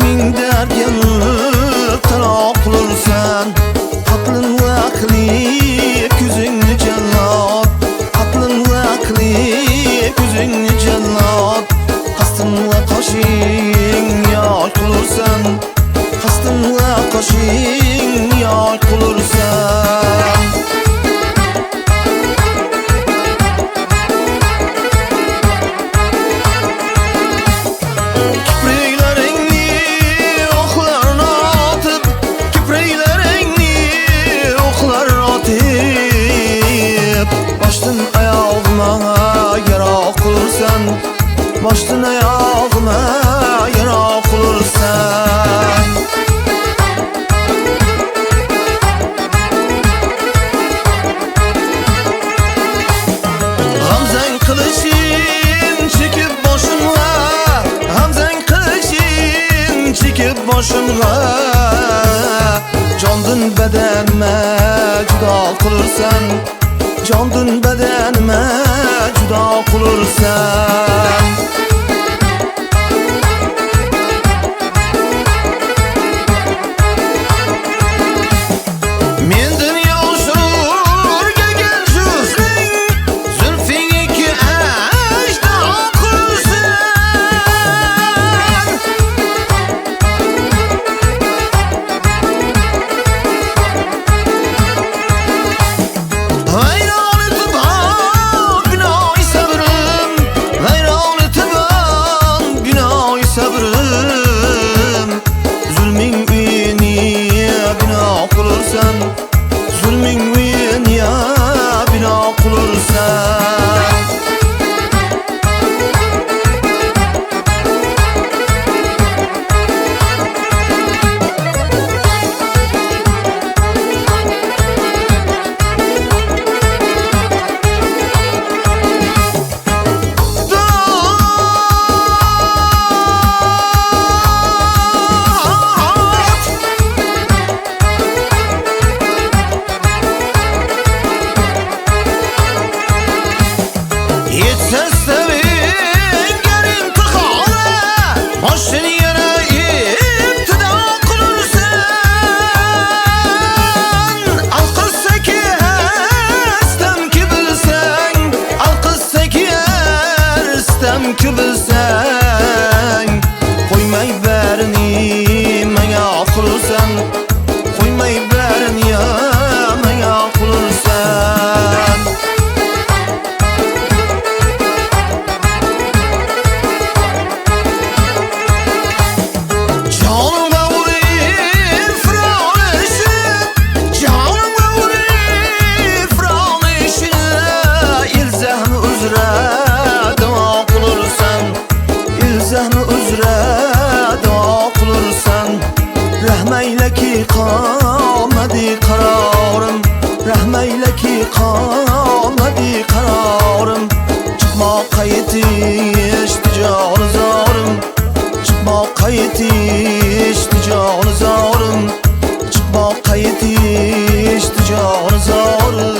Ming derganib taloq qilursan. Aqlin va aqli ko'zingni jannat, aqlin va aqli ko'zingni jannat. Qasdin va qoshing yo'q qilursan, qasdin va qoshing yo'q qilursan. Başdan ayağıma yarak olursan. Gamzen kılıçın çekip başınla, gamzen kılıçın çekip başınla. Candın bedenime juda kılırsan, candın bedenime juda kılırsan. Zulming men ya bino qilursan. Kübülsen koymay berini manga qilursan, koymay berini manga qilursan. Canımga urir fıralışın, canımga urir fıralışın. İlzahmi uzra zahmi uzra dua qilursan. Rahmaylaki qolmadi qarorim, rahmaylaki qolmadi qarorim. Chiqmoqqa yetishdi joni zorim, chiqmoqqa yetishdi joni zorim, chiqmoqqa yetishdi joni zorim.